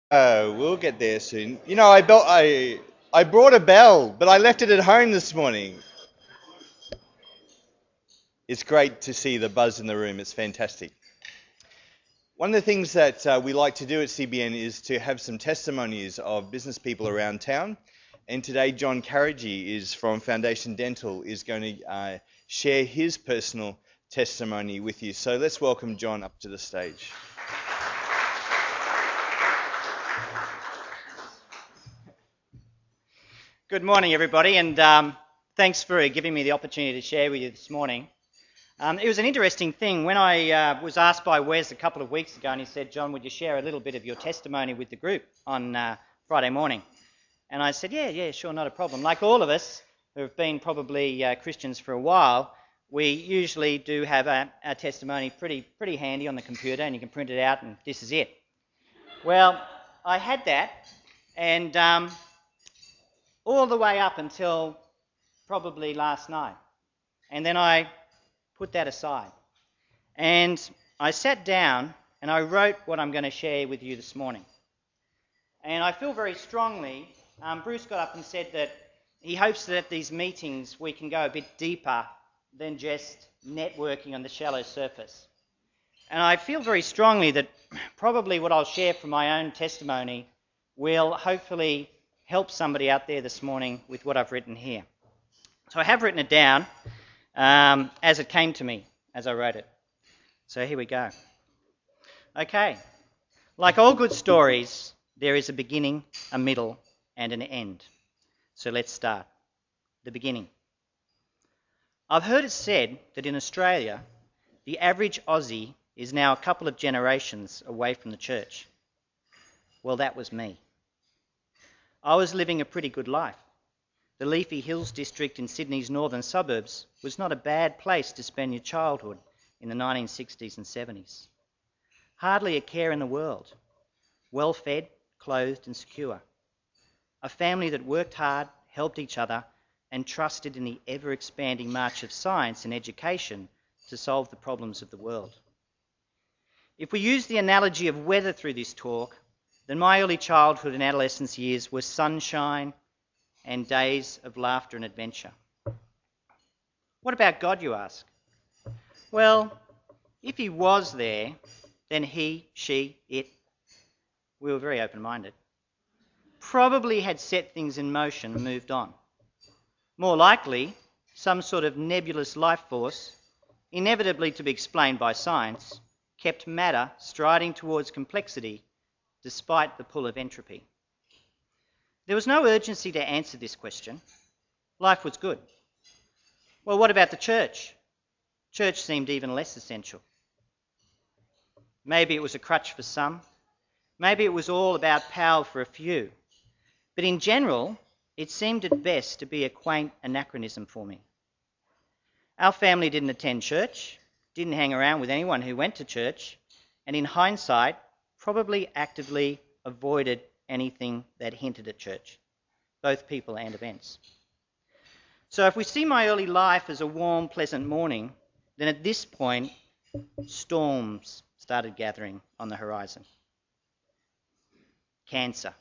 Oh, we'll get there soon. You know, I brought a bell, but I left it at home this morning. It's great to see the buzz in the room. It's fantastic. One of the things that we like to do at CBN is to have some testimonies of business people around town. And today, John Carrigy is from Foundation Dental is going to share his personal testimony with you. So let's welcome John up to the stage. Good morning, everybody, and thanks for giving me the opportunity to share with you this morning. It was an interesting thing. When I was asked by Wes a couple of weeks ago, and he said, John, would you share a little bit of your testimony with the group on Friday morning? And I said, yeah, sure, not a problem. Like all of us who have been probably Christians for a while, we usually do have our testimony pretty handy on the computer, and you can print it out, and this is it. Well, I had that, and all the way up until probably last night. And then I put that aside. And I sat down and I wrote what I'm going to share with you this morning. And I feel very strongly, Bruce got up and said that he hopes that at these meetings we can go a bit deeper than just networking on the shallow surface. And I feel very strongly that probably what I'll share from my own testimony will hopefully help somebody out there this morning with what I've written here. So I have written it down as it came to me, as I wrote it. So here we go. Okay. Like all good stories, there is a beginning, a middle, and an end. So let's start. The beginning. I've heard it said that in Australia, the average Aussie is now a couple of generations away from the church. Well, that was me. I was living a pretty good life. The Leafy Hills district in Sydney's northern suburbs was not a bad place to spend your childhood in the 1960s and 70s. Hardly a care in the world. Well fed, clothed and secure. A family that worked hard, helped each other and trusted in the ever-expanding march of science and education to solve the problems of the world. If we use the analogy of weather through this talk, then my early childhood and adolescence years were sunshine and days of laughter and adventure. What about God, you ask? Well, if he was there, then he, she, it, we were very open-minded, probably had set things in motion and moved on. More likely, some sort of nebulous life force, inevitably to be explained by science, kept matter striding towards complexity despite the pull of entropy. There was no urgency to answer this question. Life was good. Well, what about the church? Church seemed even less essential. Maybe it was a crutch for some. Maybe it was all about power for a few. But in general, it seemed at best to be a quaint anachronism for me. Our family didn't attend church, didn't hang around with anyone who went to church, and in hindsight, probably actively avoided anything that hinted at church, both people and events. So if we see my early life as a warm, pleasant morning, then at this point, storms started gathering on the horizon. Cancer.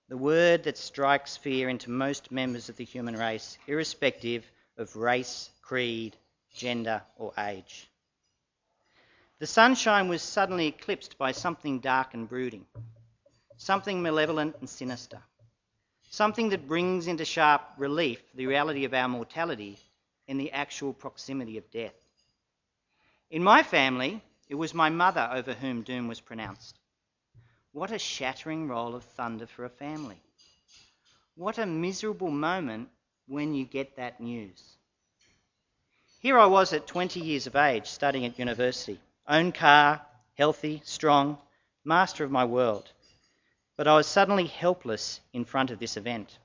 The word that strikes fear into most members of the human race, irrespective of race, creed, gender, or age. The sunshine was suddenly eclipsed by something dark and brooding, something malevolent and sinister, something that brings into sharp relief the reality of our mortality in the actual proximity of death. In my family, it was my mother over whom doom was pronounced. What a shattering roll of thunder for a family. What a miserable moment when you get that news. Here I was at 20 years of age, studying at university. Own car, healthy, strong, master of my world. But I was suddenly helpless in front of this event.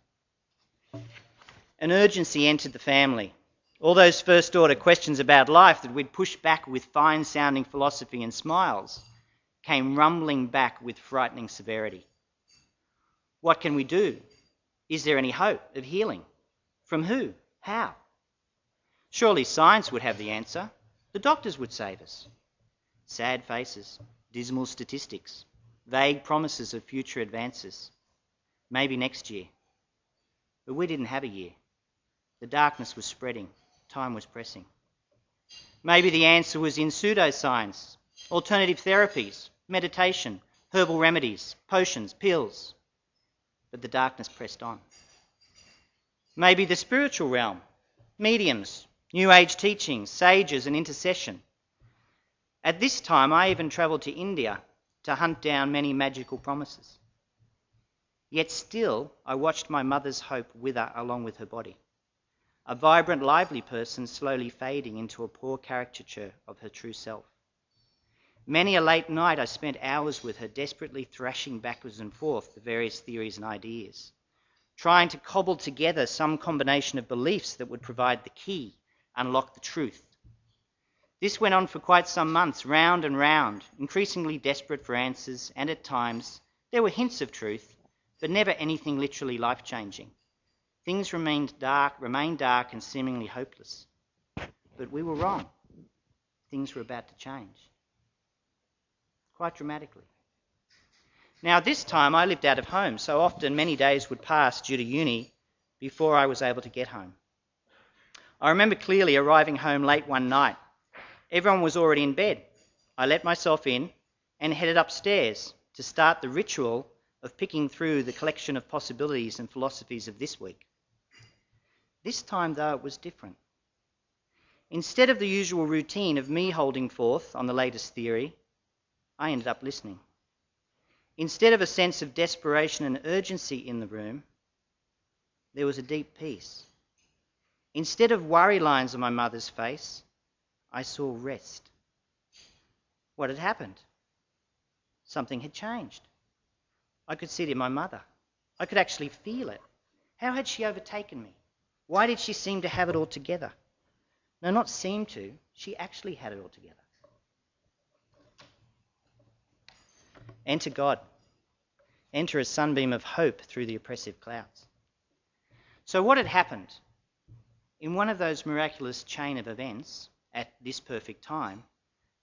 An urgency entered the family. All those first-order questions about life that we'd pushed back with fine-sounding philosophy and smiles came rumbling back with frightening severity. What can we do? Is there any hope of healing? From who? How? Surely science would have the answer. The doctors would save us. Sad faces, dismal statistics. vague promises of future advances. Maybe next year. But we didn't have a year. The darkness was spreading. Time was pressing. Maybe the answer was in pseudoscience, alternative therapies, meditation, herbal remedies, potions, pills. But the darkness pressed on. Maybe the spiritual realm, mediums, New Age teachings, sages and intercession. At this time, I even travelled to India to hunt down many magical promises. Yet still, I watched my mother's hope wither along with her body. A vibrant, lively person slowly fading into a poor caricature of her true self. Many a late night I spent hours with her, desperately thrashing backwards and forth the various theories and ideas, trying to cobble together some combination of beliefs that would provide the key, unlock the truth. This went on for quite some months, round and round, increasingly desperate for answers, and at times there were hints of truth, but never anything literally life-changing. Things remained dark and seemingly hopeless. But we were wrong. Things were about to change. Quite dramatically. Now, this time I lived out of home, so often many days would pass due to uni before I was able to get home. I remember clearly arriving home late one night. Everyone was already in bed. I let myself in and headed upstairs to start the ritual of picking through the collection of possibilities and philosophies of this week. This time, though, it was different. Instead of the usual routine of me holding forth on the latest theory, I ended up listening. Instead of a sense of desperation and urgency in the room, there was a deep peace. Instead of worry lines on my mother's face, I saw rest. What had happened? Something had changed. I could see it in my mother. I could actually feel it. How had she overtaken me? Why did she seem to have it all together? No, not seem to. She actually had it all together. Enter God. Enter a sunbeam of hope through the oppressive clouds. So what had happened? In one of those miraculous chain of events, at this perfect time,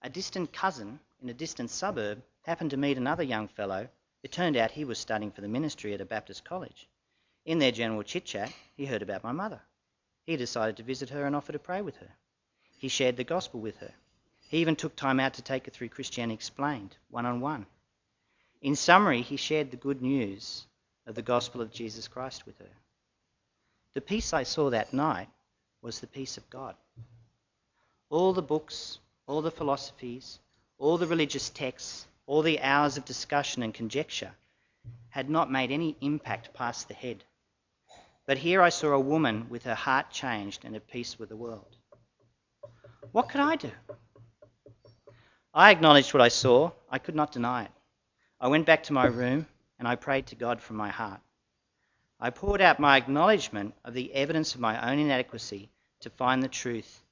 a distant cousin in a distant suburb happened to meet another young fellow. It turned out he was studying for the ministry at a Baptist college. In their general chit-chat, he heard about my mother. He decided to visit her and offer to pray with her. He shared the gospel with her. He even took time out to take her through Christianity Explained, one-on-one. In summary, he shared the good news of the gospel of Jesus Christ with her. The peace I saw that night was the peace of God. All the books, all the philosophies, all the religious texts, all the hours of discussion and conjecture had not made any impact past the head. But here I saw a woman with her heart changed and at peace with the world. What could I do? I acknowledged what I saw. I could not deny it. I went back to my room and I prayed to God from my heart. I poured out my acknowledgement of the evidence of my own inadequacy to find the truth.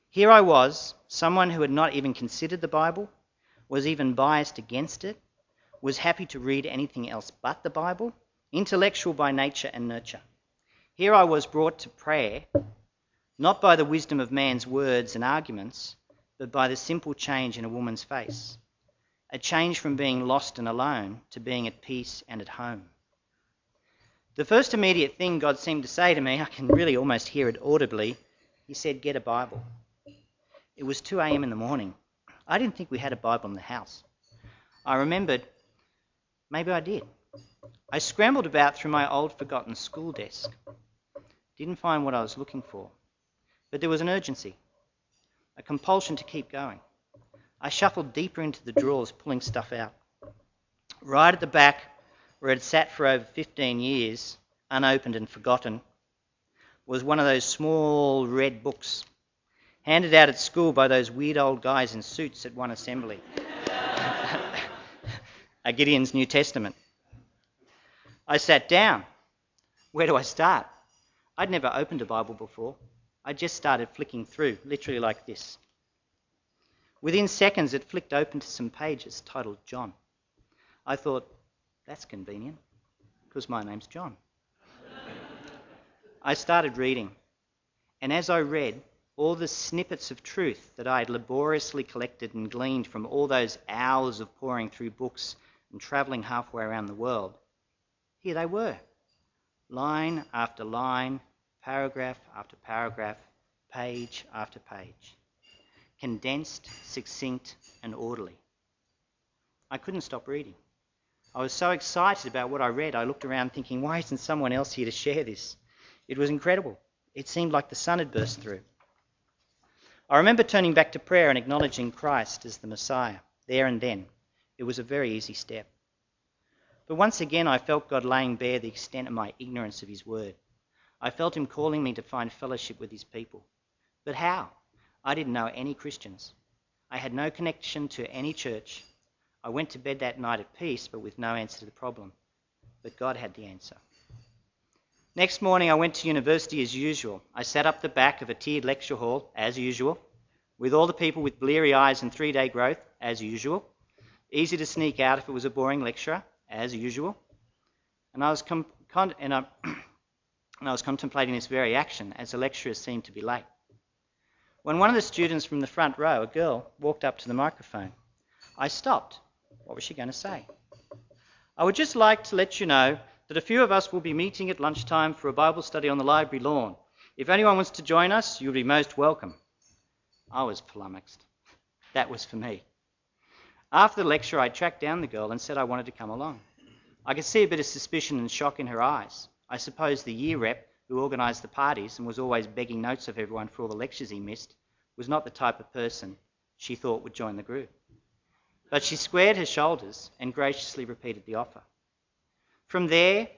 Here I was, someone who had not even considered the Bible, was even biased against it, was happy to read anything else but the Bible, intellectual by nature and nurture. Here I was brought to prayer, not by the wisdom of man's words and arguments, but by the simple change in a woman's face. A change from being lost and alone to being at peace and at home. The first immediate thing God seemed to say to me, I can really almost hear it audibly, he said, get a Bible. It was 2 a.m. in the morning. I didn't think we had a Bible in the house. I remembered, maybe I did. I scrambled about through my old forgotten school desk. Didn't find what I was looking for. But there was an urgency, a compulsion to keep going. I shuffled deeper into the drawers, pulling stuff out. Right at the back, where it had sat for over 15 years, unopened and forgotten, was one of those small red books, handed out at school by those weird old guys in suits at one assembly. A Gideon's New Testament. I sat down. Where do I start? I'd never opened a Bible before. I just started flicking through, literally like this. Within seconds, it flicked open to some pages titled John. I thought, that's convenient, because my name's John. I started reading, and as I read, all the snippets of truth that I had laboriously collected and gleaned from all those hours of poring through books and travelling halfway around the world, here they were, line after line, paragraph after paragraph, page after page, condensed, succinct, and orderly. I couldn't stop reading. I was so excited about what I read, I looked around thinking, why isn't someone else here to share this? It was incredible. It seemed like the sun had burst through. I remember turning back to prayer and acknowledging Christ as the Messiah, there and then. It was a very easy step. But once again, I felt God laying bare the extent of my ignorance of his word. I felt him calling me to find fellowship with his people. But how? I didn't know any Christians. I had no connection to any church. I went to bed that night at peace, but with no answer to the problem. But God had the answer. Next morning, I went to university as usual. I sat up the back of a tiered lecture hall, as usual, with all the people with bleary eyes and 3-day growth, as usual. Easy to sneak out if it was a boring lecturer, as usual. And I was contemplating this very action as the lecturer seemed to be late. When one of the students from the front row, a girl, walked up to the microphone, I stopped. What was she going to say? I would just like to let you know that a few of us will be meeting at lunchtime for a Bible study on the library lawn. If anyone wants to join us, you'll be most welcome. I was flummoxed. That was for me. After the lecture, I tracked down the girl and said I wanted to come along. I could see a bit of suspicion and shock in her eyes. I suppose the year rep who organised the parties and was always begging notes of everyone for all the lectures he missed was not the type of person she thought would join the group. But she squared her shoulders and graciously repeated the offer. From there,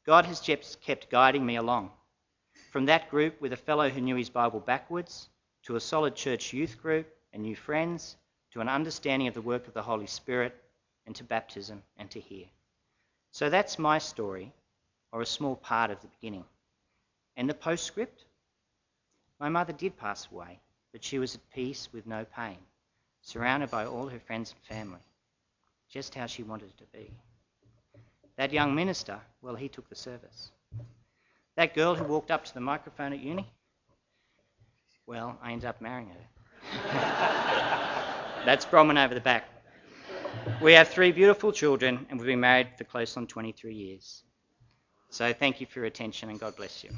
God has just kept guiding me along. From that group with a fellow who knew his Bible backwards, to a solid church youth group and new friends, to an understanding of the work of the Holy Spirit, and to baptism and to here. So that's my story, or a small part of the beginning. And the postscript? My mother did pass away, but she was at peace with no pain, surrounded by all her friends and family, just how she wanted it to be. That young minister, well, he took the service. That girl who walked up to the microphone at uni, well, I ended up marrying her. That's Bronwyn over the back. We have 3 beautiful children, and we've been married for close on 23 years. So thank you for your attention, and God bless you.